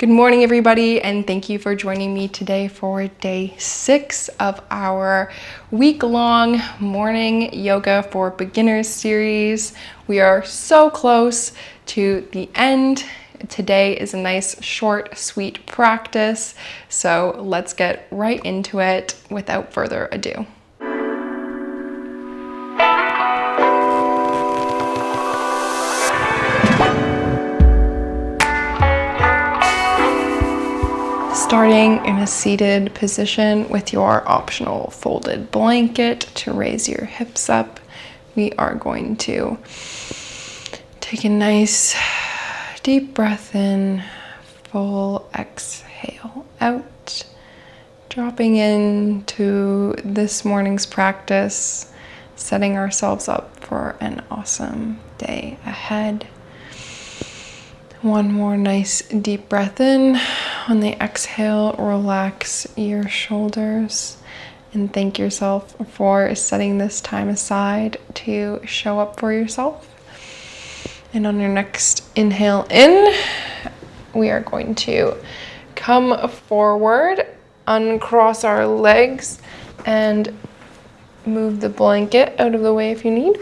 Good morning, everybody, and thank you for joining me today for day 6 of our week-long morning yoga for beginners series. We are so close to the end. Today is a nice, short, sweet practice, so let's get right into it without further ado. Starting in a seated position with your optional folded blanket to raise your hips up, we are going to take a nice deep breath in, full exhale out, dropping into this morning's practice, setting ourselves up for an awesome day ahead. One more nice deep breath in. On the exhale, relax your shoulders and thank yourself for setting this time aside to show up for yourself. And on your next inhale in, we are going to come forward, uncross our legs, and move the blanket out of the way if you need.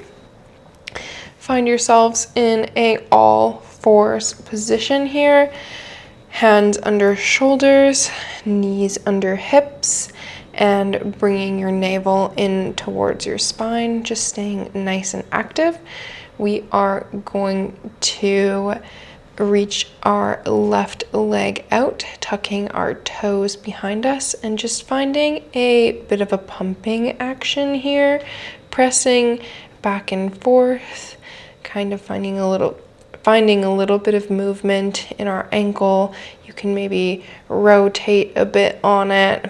Find yourselves in a all fours position here. Hands under shoulders, knees under hips, and bringing your navel in towards your spine, just staying nice and active. We are going to reach our left leg out, tucking our toes behind us, and just finding a bit of a pumping action here, pressing back and forth, kind of finding a little bit of movement in our ankle. You can maybe rotate a bit on it,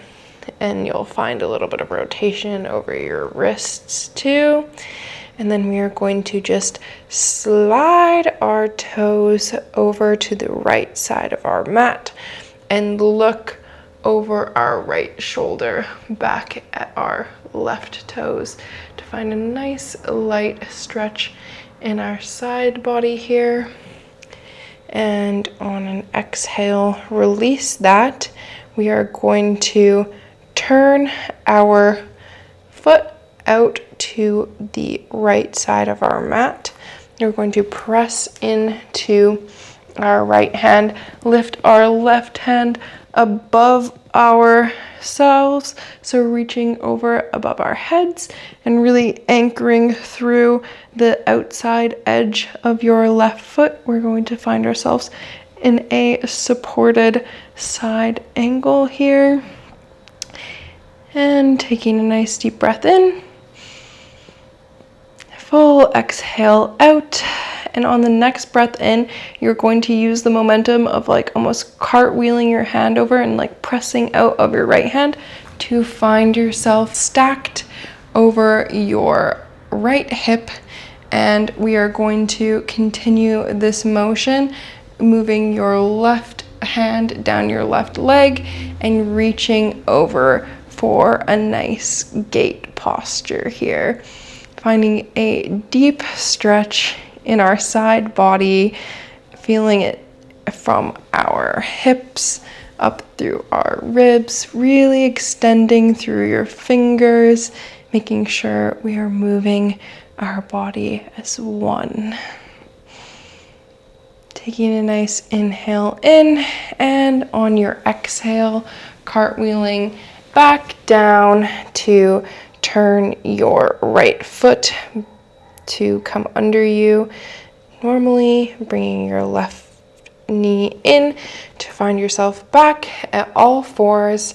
and you'll find a little bit of rotation over your wrists too. And then we are going to just slide our toes over to the right side of our mat and look over our right shoulder back at our left toes to find a nice light stretch in our side body here. And on an exhale, release that. We are going to turn our foot out to the right side of our mat. We're going to press into our right hand, lift our left hand above ourselves, so reaching over above our heads and really anchoring through the outside edge of your left foot. We're going to find ourselves in a supported side angle here, and taking a nice deep breath in, full exhale out. And on the next breath in, you're going to use the momentum of like almost cartwheeling your hand over and like pressing out of your right hand to find yourself stacked over your right hip. And we are going to continue this motion, moving your left hand down your left leg and reaching over for a nice gate posture here. Finding a deep stretch in our side body, feeling it from our hips up through our ribs, really extending through your fingers, making sure we are moving our body as one. Taking a nice inhale in, and on your exhale, cartwheeling back down to turn your right foot to come under you. Normally bringing your left knee in to find yourself back at all fours.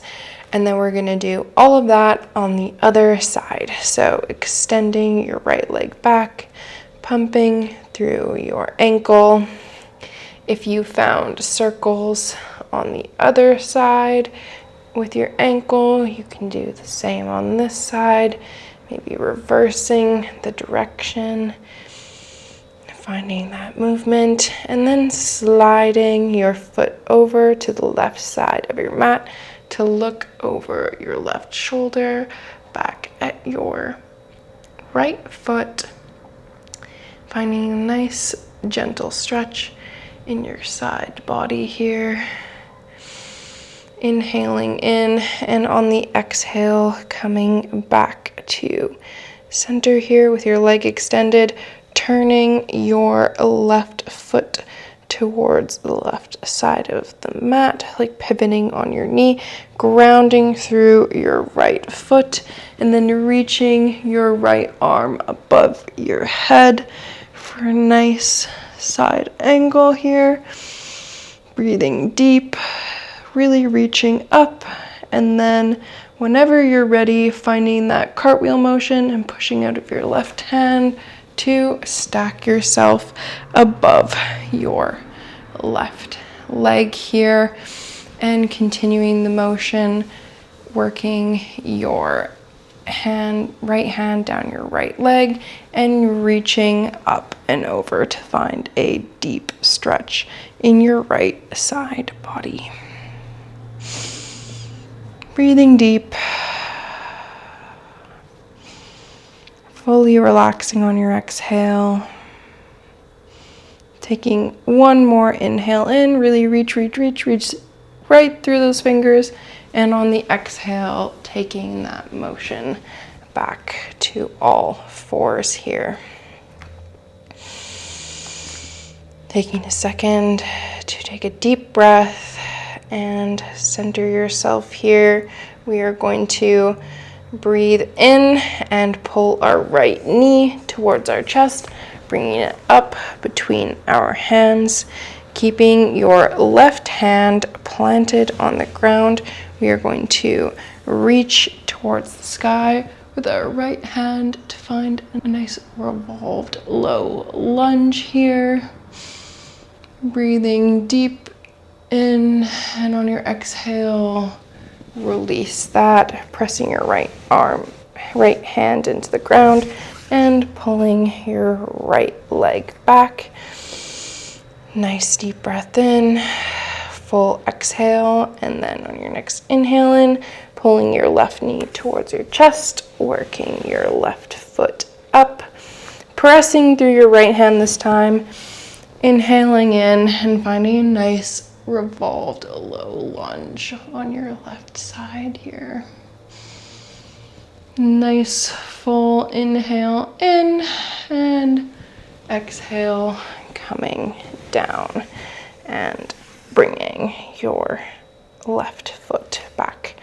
And then we're going to do all of that on the other side. So extending your right leg back, pumping through your ankle. If you found circles on the other side with your ankle, you can do the same on this side. Maybe reversing the direction, finding that movement, and then sliding your foot over to the left side of your mat to look over your left shoulder, back at your right foot, finding a nice gentle stretch in your side body here. Inhaling in, and on the exhale, coming back to center here with your leg extended, turning your left foot towards the left side of the mat, like pivoting on your knee, grounding through your right foot, and then reaching your right arm above your head for a nice side angle here. Breathing deep, really reaching up, and then whenever you're ready, finding that cartwheel motion and pushing out of your left hand to stack yourself above your left leg here, and continuing the motion, working your right hand down your right leg and reaching up and over to find a deep stretch in your right side body. Breathing deep, fully relaxing on your exhale. Taking one more inhale in, really reach right through those fingers. And on the exhale, taking that motion back to all fours here. Taking a second to take a deep breath and center yourself here. We are going to breathe in and pull our right knee towards our chest, bringing it up between our hands, keeping your left hand planted on the ground. We are going to reach towards the sky with our right hand to find a nice revolved low lunge here. Breathing deep in, and on your exhale, release that, pressing your right hand into the ground and pulling your right leg back. Nice deep breath in, full exhale, and then on your next inhale in, pulling your left knee towards your chest, working your left foot up, pressing through your right hand this time, inhaling in and finding a nice revolved low lunge on your left side here. Nice full inhale in and exhale, coming down and bringing your left foot back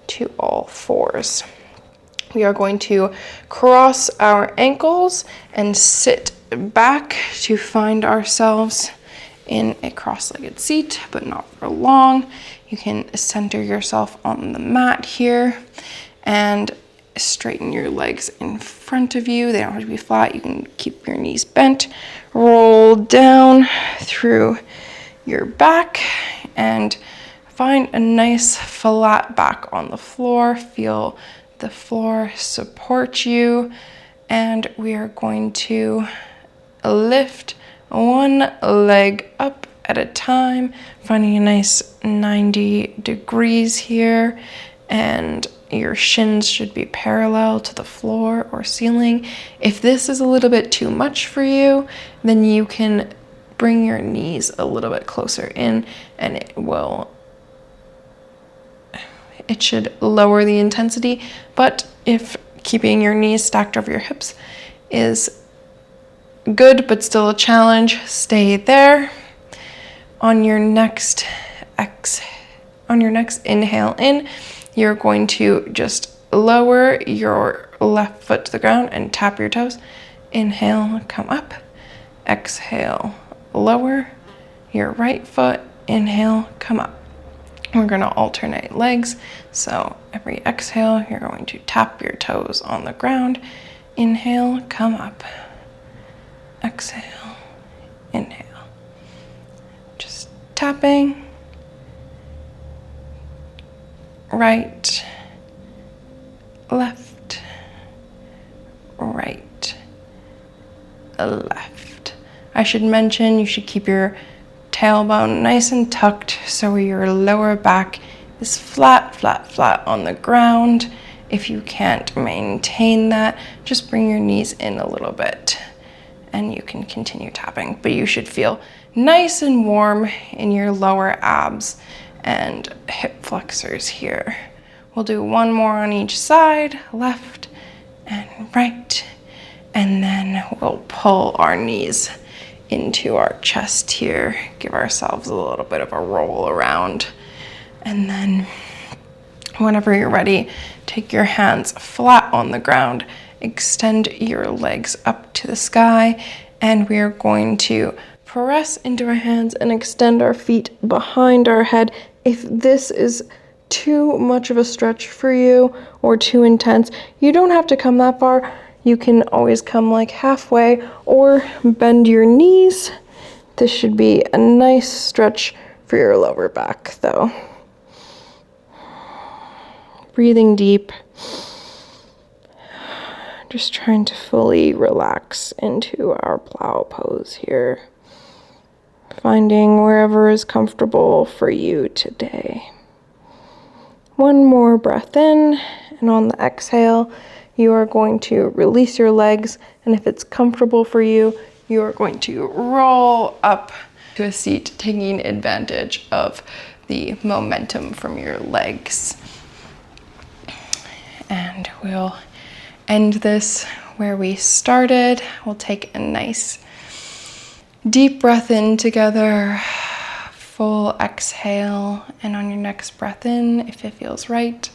to all fours. We are going to cross our ankles and sit back to find ourselves in a cross-legged seat, but not for long. You can center yourself on the mat here and straighten your legs in front of you. They don't have to be flat. You can keep your knees bent. Roll down through your back and find a nice flat back on the floor. Feel the floor support you, and we are going to lift one leg up at a time, finding a nice 90 degrees here, and your shins should be parallel to the floor or ceiling. If this is a little bit too much for you, then you can bring your knees a little bit closer in, and it should lower the intensity. But if keeping your knees stacked over your hips is good but still a challenge, stay there. On your next inhale in, you're going to just lower your left foot to the ground and tap your toes. Inhale, come up. Exhale, lower your right foot. Inhale, come up. We're going to alternate legs. So every exhale, you're going to tap your toes on the ground. Inhale, come up. Exhale, inhale. Just tapping. Right, left, right, left. I should mention you should keep your tailbone nice and tucked so your lower back is flat on the ground. If you can't maintain that, just bring your knees in a little bit and you can continue tapping. But you should feel nice and warm in your lower abs and hip flexors here. We'll do one more on each side, left and right, and then we'll pull our knees into our chest here, give ourselves a little bit of a roll around, and then whenever you're ready, take your hands flat on the ground, extend your legs up to the sky, and we're going to press into our hands and extend our feet behind our head. If this is too much of a stretch for you or too intense, you don't have to come that far. You can always come like halfway or bend your knees. This should be a nice stretch for your lower back though. Breathing deep. Just trying to fully relax into our plow pose here. Finding wherever is comfortable for you today. One more breath in, and on the exhale, you are going to release your legs, and if it's comfortable for you, you are going to roll up to a seat, taking advantage of the momentum from your legs. And we'll end this where we started. We'll take a nice deep breath in together, full exhale, and on your next breath in, if it feels right,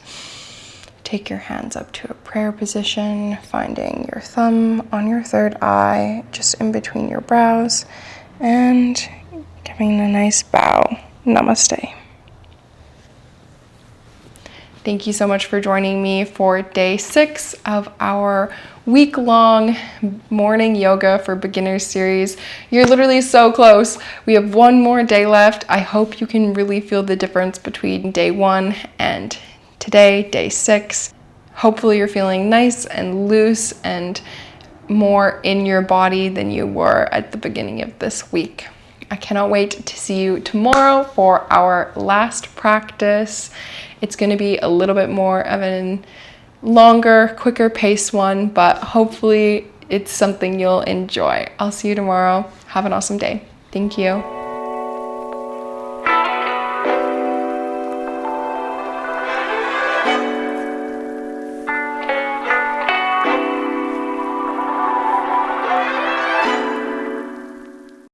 take your hands up to a prayer position, finding your thumb on your third eye, just in between your brows, and giving a nice bow. Namaste. Thank you so much for joining me for day 6 of our week-long morning yoga for beginners series. You're literally so close. We have one more day left. I hope you can really feel the difference between day 1 and today, day 6. Hopefully you're feeling nice and loose and more in your body than you were at the beginning of this week. I cannot wait to see you tomorrow for our last practice. It's going to be a little bit more of a longer, quicker pace one, but hopefully it's something you'll enjoy. I'll see you tomorrow. Have an awesome day. Thank you.